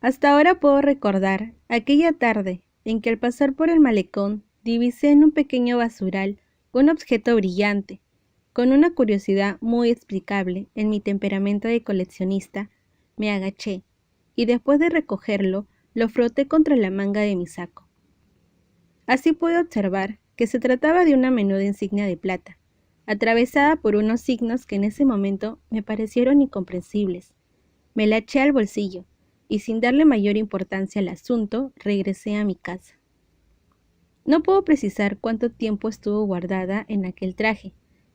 Hasta ahora puedo recordar aquella tarde en que al pasar por el malecón divisé en un pequeño basural un objeto brillante. Con una curiosidad muy explicable en mi temperamento de coleccionista, me agaché y después de recogerlo, lo froté contra la manga de mi saco. Así pude observar que se trataba de una menuda insignia de plata, atravesada por unos signos que en ese momento me parecieron incomprensibles. Me la eché al bolsillo y sin darle mayor importancia al asunto, regresé a mi casa. No puedo precisar cuánto tiempo estuvo guardada en aquel traje,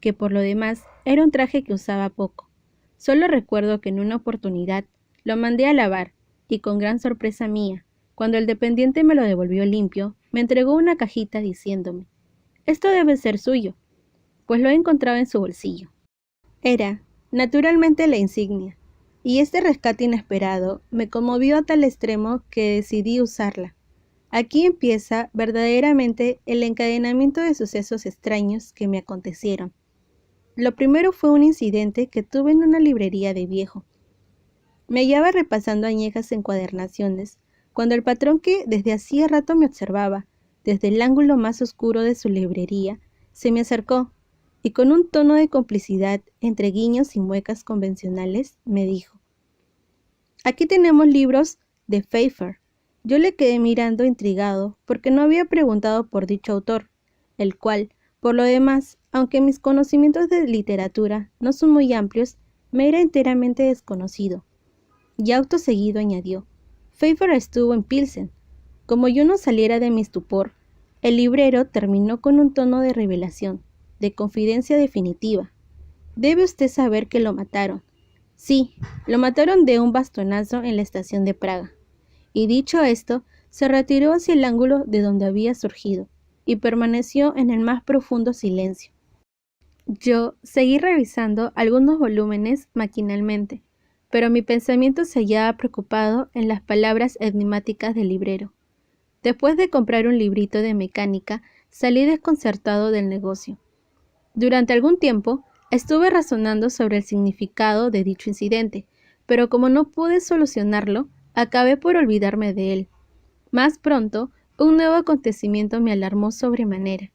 que por lo demás era un traje que usaba poco. Solo recuerdo que en una oportunidad lo mandé a lavar y con gran sorpresa mía, cuando el dependiente me lo devolvió limpio, me entregó una cajita diciéndome: «Esto debe ser suyo, pues lo he encontrado en su bolsillo». Era, naturalmente, la insignia, y este rescate inesperado me conmovió a tal extremo que decidí usarla. Aquí empieza verdaderamente el encadenamiento de sucesos extraños que me acontecieron. Lo primero fue un incidente que tuve en una librería de viejo. Me hallaba repasando añejas encuadernaciones, cuando el patrón, que desde hacía rato me observaba, desde el ángulo más oscuro de su librería, se me acercó, y con un tono de complicidad entre guiños y muecas convencionales, me dijo: «Aquí tenemos libros de Pfeiffer». Yo le quedé mirando intrigado porque no había preguntado por dicho autor, el cual, por lo demás, aunque mis conocimientos de literatura no son muy amplios, me era enteramente desconocido. Y acto seguido añadió: «Pfeiffer estuvo en Pilsen». Como yo no saliera de mi estupor, el librero terminó con un tono de revelación, de confidencia definitiva: «Debe usted saber que lo mataron». «Sí, lo mataron de un bastonazo en la estación de Praga». Y dicho esto, se retiró hacia el ángulo de donde había surgido, y permaneció en el más profundo silencio. Yo seguí revisando algunos volúmenes maquinalmente, pero mi pensamiento se hallaba preocupado en las palabras enigmáticas del librero. Después de comprar un librito de mecánica, salí desconcertado del negocio. Durante algún tiempo, estuve razonando sobre el significado de dicho incidente, pero como no pude solucionarlo, acabé por olvidarme de él. Más pronto, un nuevo acontecimiento me alarmó sobremanera.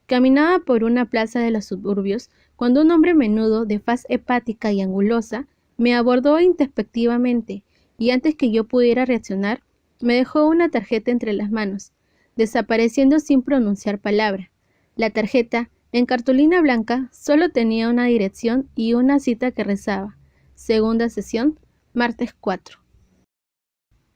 Caminaba por una plaza de los suburbios cuando un hombre menudo, de faz hepática y angulosa, me abordó introspectivamente, y antes que yo pudiera reaccionar, me dejó una tarjeta entre las manos, desapareciendo sin pronunciar palabra. La tarjeta, en cartulina blanca, solo tenía una dirección y una cita que rezaba: «Segunda sesión, martes 4».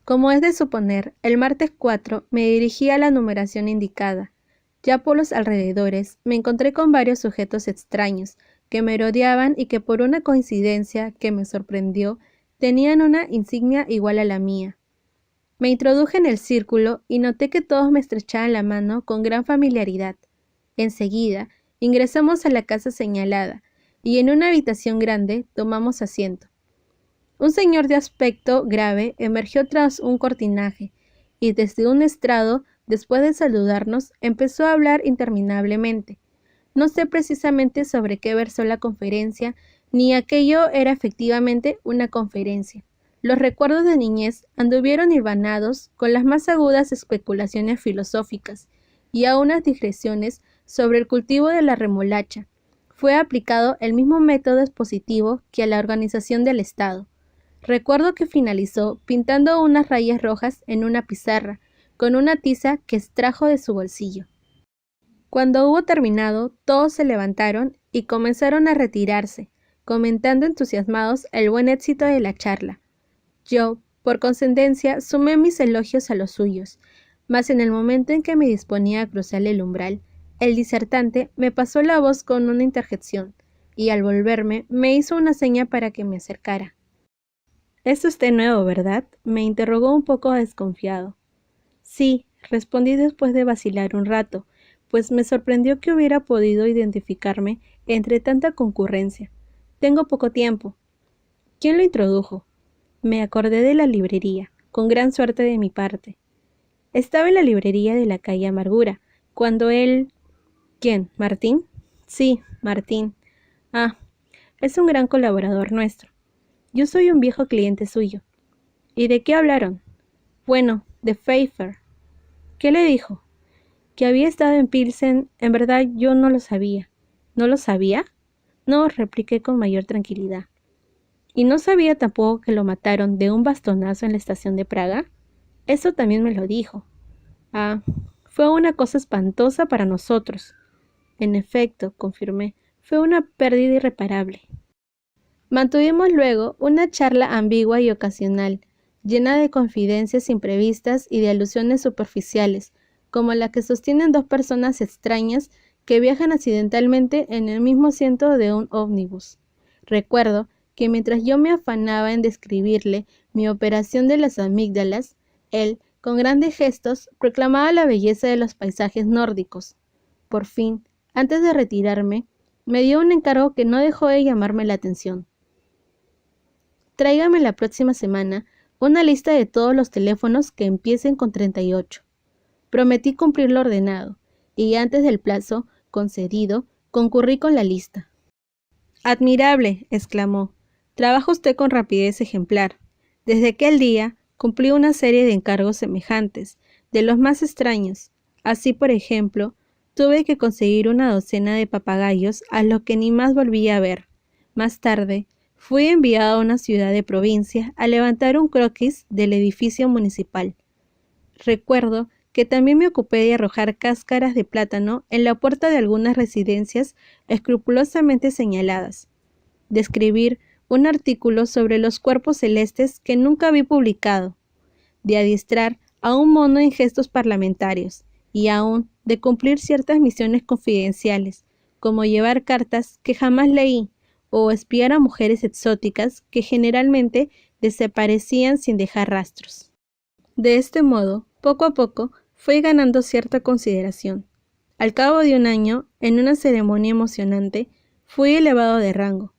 Como es de suponer, el martes 4 me dirigí a la numeración indicada. Ya por los alrededores me encontré con varios sujetos extraños que me rodeaban y que, por una coincidencia que me sorprendió, tenían una insignia igual a la mía. Me introduje en el círculo y noté que todos me estrechaban la mano con gran familiaridad. Enseguida ingresamos a la casa señalada y en una habitación grande tomamos asiento. Un señor de aspecto grave emergió tras un cortinaje y desde un estrado, después de saludarnos, empezó a hablar interminablemente. No sé precisamente sobre qué versó la conferencia, ni aquello era efectivamente una conferencia. Los recuerdos de niñez anduvieron hilvanados con las más agudas especulaciones filosóficas y a unas digresiones sobre el cultivo de la remolacha. Fue aplicado el mismo método expositivo que a la organización del Estado. Recuerdo que finalizó pintando unas rayas rojas en una pizarra, con una tiza que extrajo de su bolsillo. Cuando hubo terminado, todos se levantaron y comenzaron a retirarse, comentando entusiasmados el buen éxito de la charla. Yo, por condescendencia, sumé mis elogios a los suyos, mas en el momento en que me disponía a cruzar el umbral, el disertante me pasó la voz con una interjección, y al volverme me hizo una seña para que me acercara. «Es usted nuevo, ¿verdad?», me interrogó un poco desconfiado. «Sí», respondí después de vacilar un rato, pues me sorprendió que hubiera podido identificarme entre tanta concurrencia. «Tengo poco tiempo». «¿Quién lo introdujo?». Me acordé de la librería, con gran suerte de mi parte. Estaba en la librería de la calle Amargura, cuando él... «¿Quién? ¿Martín?». «Sí, Martín». «Ah, es un gran colaborador nuestro. Yo soy un viejo cliente suyo». «¿Y de qué hablaron?». Bueno, de Pfeiffer. ¿Qué le dijo? Que había estado en Pilsen. En verdad yo no lo sabía. ¿No lo sabía? No, repliqué con mayor tranquilidad. ¿Y no sabía tampoco que lo mataron de un bastonazo en la estación de Praga? Eso también me lo dijo. Ah, fue una cosa espantosa para nosotros. En efecto, confirmé, fue una pérdida irreparable. Mantuvimos luego una charla ambigua y ocasional, llena de confidencias imprevistas y de alusiones superficiales, como la que sostienen dos personas extrañas que viajan accidentalmente en el mismo asiento de un ómnibus. Recuerdo que mientras yo me afanaba en describirle mi operación de las amígdalas, él, con grandes gestos, proclamaba la belleza de los paisajes nórdicos. Por fin, antes de retirarme, me dio un encargo que no dejó de llamarme la atención. Tráigame la próxima semana una lista de todos los teléfonos que empiecen con 38. Prometí cumplir lo ordenado, y antes del plazo concedido, concurrí con la lista. Admirable, exclamó. Trabaja usted con rapidez ejemplar. Desde aquel día cumplí una serie de encargos semejantes, de los más extraños. Así, por ejemplo, tuve que conseguir una docena de papagayos a los que ni más volví a ver. Más tarde, fui enviado a una ciudad de provincia a levantar un croquis del edificio municipal. Recuerdo que también me ocupé de arrojar cáscaras de plátano en la puerta de algunas residencias escrupulosamente señaladas, de escribir un artículo sobre los cuerpos celestes que nunca vi publicado, de adiestrar a un mono en gestos parlamentarios y aún de cumplir ciertas misiones confidenciales, como llevar cartas que jamás leí o espiar a mujeres exóticas que generalmente desaparecían sin dejar rastros. De este modo, poco a poco, fui ganando cierta consideración. Al cabo de un año, en una ceremonia emocionante, fui elevado de rango.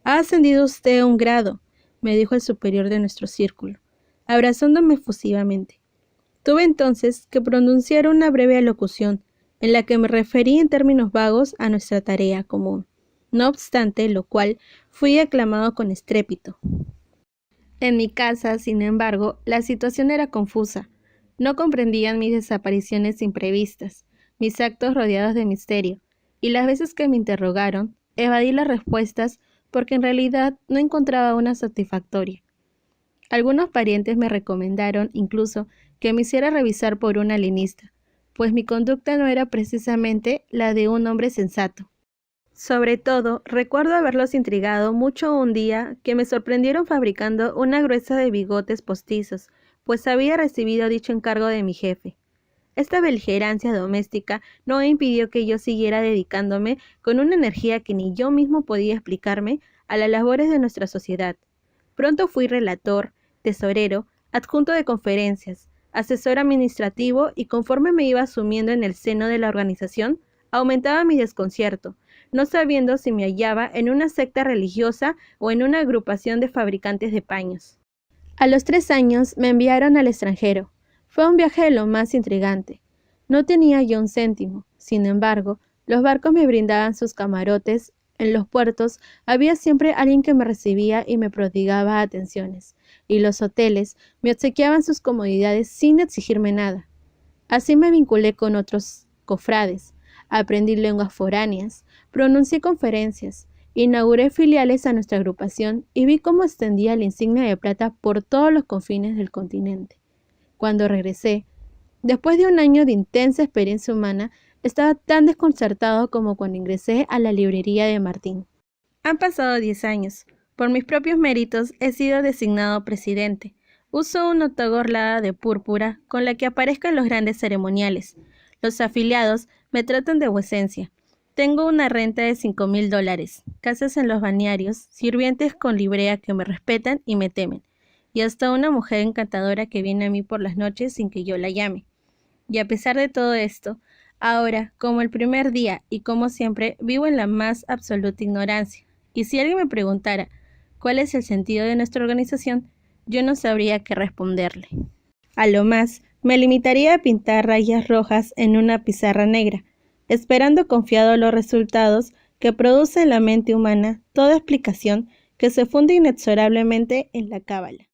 «Ha ascendido usted a un grado», me dijo el superior de nuestro círculo, abrazándome efusivamente. Tuve entonces que pronunciar una breve alocución, en la que me referí en términos vagos a nuestra tarea común, no obstante lo cual fui aclamado con estrépito. En mi casa, sin embargo, la situación era confusa. No comprendían mis desapariciones imprevistas, mis actos rodeados de misterio, y las veces que me interrogaron, evadí las respuestas porque en realidad no encontraba una satisfactoria. Algunos parientes me recomendaron incluso que me hiciera revisar por un alienista, pues mi conducta no era precisamente la de un hombre sensato. Sobre todo, recuerdo haberlos intrigado mucho un día que me sorprendieron fabricando una gruesa de bigotes postizos, pues había recibido dicho encargo de mi jefe. Esta beligerancia doméstica no impidió que yo siguiera dedicándome con una energía que ni yo mismo podía explicarme a las labores de nuestra sociedad. Pronto fui relator, tesorero, adjunto de conferencias, asesor administrativo y conforme me iba sumiendo en el seno de la organización, aumentaba mi desconcierto, no sabiendo si me hallaba en una secta religiosa o en una agrupación de fabricantes de paños. A los 3 años me enviaron al extranjero. Fue un viaje de lo más intrigante. No tenía yo un céntimo. Sin embargo, los barcos me brindaban sus camarotes. En los puertos había siempre alguien que me recibía y me prodigaba atenciones, y los hoteles me obsequiaban sus comodidades sin exigirme nada. Así me vinculé con otros cofrades, aprendí lenguas foráneas, pronuncié conferencias, inauguré filiales a nuestra agrupación y vi cómo extendía la insignia de plata por todos los confines del continente. Cuando regresé, después de un año de intensa experiencia humana, estaba tan desconcertado como cuando ingresé a la librería de Martín. Han pasado 10 años. Por mis propios méritos he sido designado presidente. Uso una tagorlada de púrpura con la que aparezco en los grandes ceremoniales. Los afiliados me tratan de vuecencia. Tengo una renta de $5,000, casas en los balnearios, sirvientes con librea que me respetan y me temen, y hasta una mujer encantadora que viene a mí por las noches sin que yo la llame. Y a pesar de todo esto, ahora, como el primer día y como siempre, vivo en la más absoluta ignorancia. Y si alguien me preguntara cuál es el sentido de nuestra organización, yo no sabría qué responderle. A lo más, me limitaría a pintar rayas rojas en una pizarra negra, esperando confiado los resultados que produce en la mente humana toda explicación que se funde inexorablemente en la cábala.